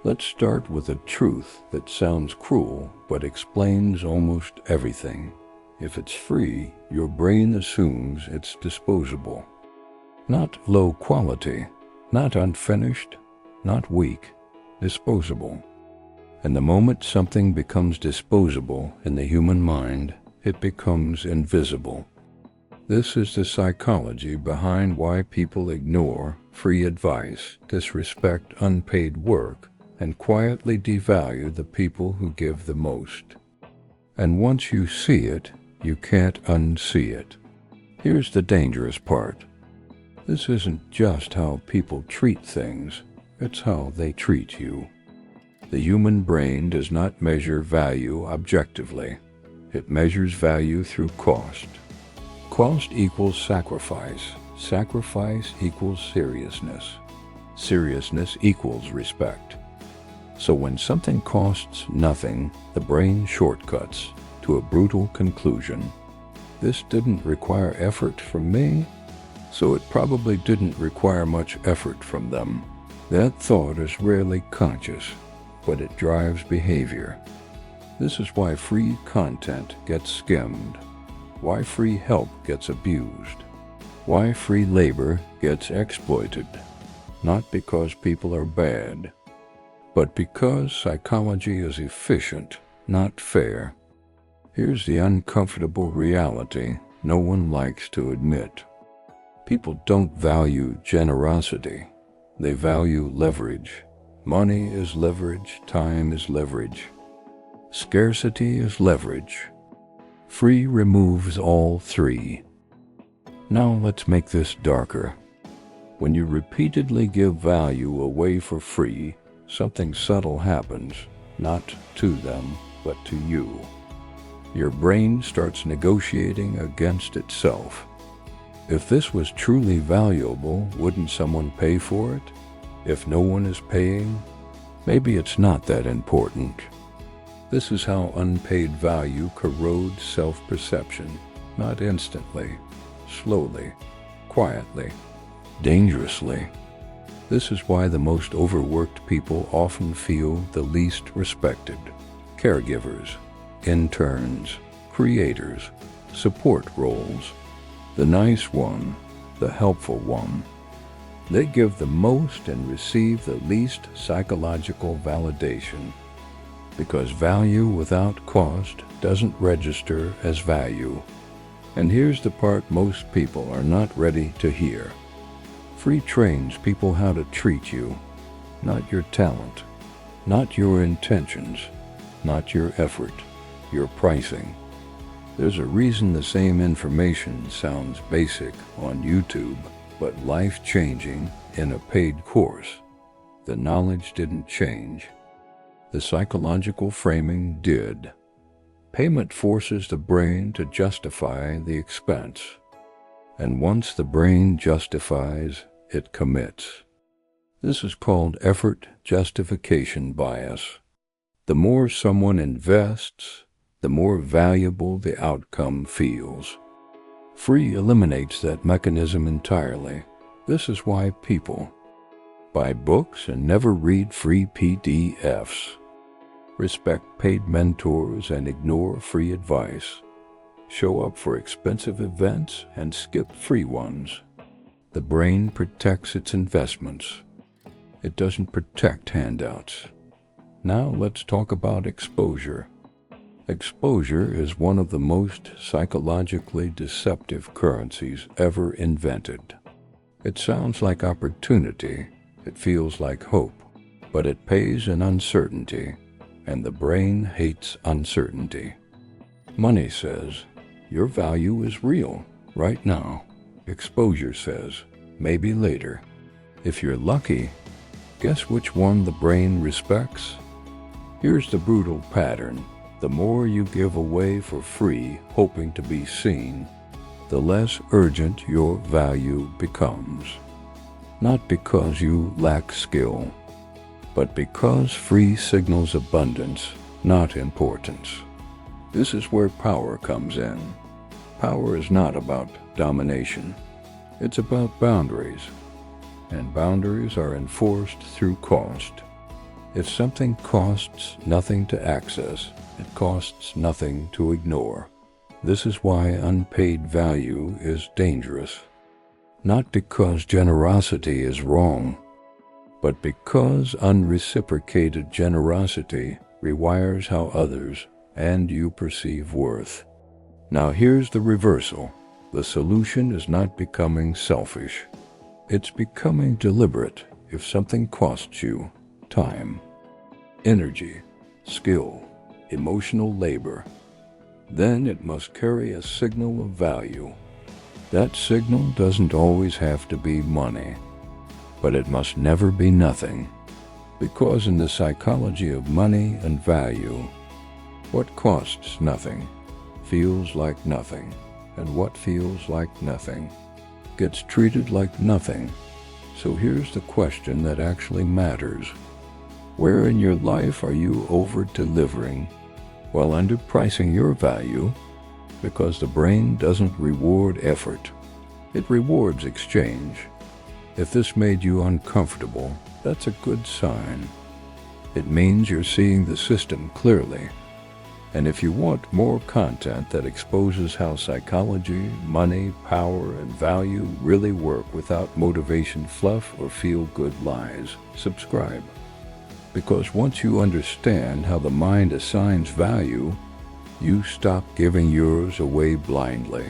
Let's start with a truth that sounds cruel but explains almost everything. If it's free, your brain assumes it's disposable. Not low quality, not unfinished, not weak, disposable. And the moment something becomes disposable in the human mind, it becomes invisible. This is the psychology behind why people ignore free advice, disrespect unpaid work, and quietly devalue the people who give the most. And once you see it, you can't unsee it. Here's the dangerous part. This isn't just how people treat things, it's how they treat you. The human brain does not measure value objectively. It measures value through cost. Cost equals sacrifice. Sacrifice equals seriousness. Seriousness equals respect. So when something costs nothing, the brain shortcuts to a brutal conclusion. This didn't require effort from me, so it probably didn't require much effort from them. That thought is rarely conscious, but it drives behavior. This is why free content gets skimmed, why free help gets abused, why free labor gets exploited. Not because people are bad, but because psychology is efficient, not fair. Here's the uncomfortable reality no one likes to admit. People don't value generosity. They value leverage. Money is leverage, time is leverage. Scarcity is leverage. Free removes all three. Now let's make this darker. When you repeatedly give value away for free, something subtle happens, not to them, but to you. Your brain starts negotiating against itself. If this was truly valuable, wouldn't someone pay for it? If no one is paying, maybe it's not that important. This is how unpaid value corrodes self-perception, not instantly, slowly, quietly, dangerously. This is why the most overworked people often feel the least respected. Caregivers, interns, creators, support roles. The nice one, the helpful one. They give the most and receive the least psychological validation. Because value without cost doesn't register as value. And here's the part most people are not ready to hear. Free trains people how to treat you, not your talent, not your intentions, not your effort, your pricing. There's a reason the same information sounds basic on YouTube, but life-changing in a paid course. The knowledge didn't change. The psychological framing did. Payment forces the brain to justify the expense. And once the brain justifies, it commits. This is called effort justification bias. The more someone invests, the more valuable the outcome feels. Free eliminates that mechanism entirely. This is why people buy books and never read free PDFs, respect paid mentors and ignore free advice, show up for expensive events and skip free ones. The brain protects its investments. It doesn't protect handouts. Now let's talk about exposure. Exposure is one of the most psychologically deceptive currencies ever invented. It sounds like opportunity, it feels like hope, but it pays in uncertainty, and the brain hates uncertainty. Money says, your value is real, right now. Exposure says, maybe later. If you're lucky, guess which one the brain respects? Here's the brutal pattern. The more you give away for free, hoping to be seen, the less urgent your value becomes. Not because you lack skill, but because free signals abundance, not importance. This is where power comes in. Power is not about domination. It's about boundaries, and boundaries are enforced through cost. If something costs nothing to access, it costs nothing to ignore. This is why unpaid value is dangerous. Not because generosity is wrong, but because unreciprocated generosity rewires how others and you perceive worth. Now here's the reversal. The solution is not becoming selfish. It's becoming deliberate. If something costs you time, energy, skill, emotional labor, then it must carry a signal of value. That signal doesn't always have to be money, but it must never be nothing. Because in the psychology of money and value, what costs nothing feels like nothing, and what feels like nothing gets treated like nothing. So here's the question that actually matters. Where in your life are you over-delivering while underpricing your value? Because the brain doesn't reward effort. It rewards exchange. If this made you uncomfortable, that's a good sign. It means you're seeing the system clearly. And if you want more content that exposes how psychology, money, power, and value really work without motivation fluff or feel-good lies, subscribe. Because once you understand how the mind assigns value, you stop giving yours away blindly.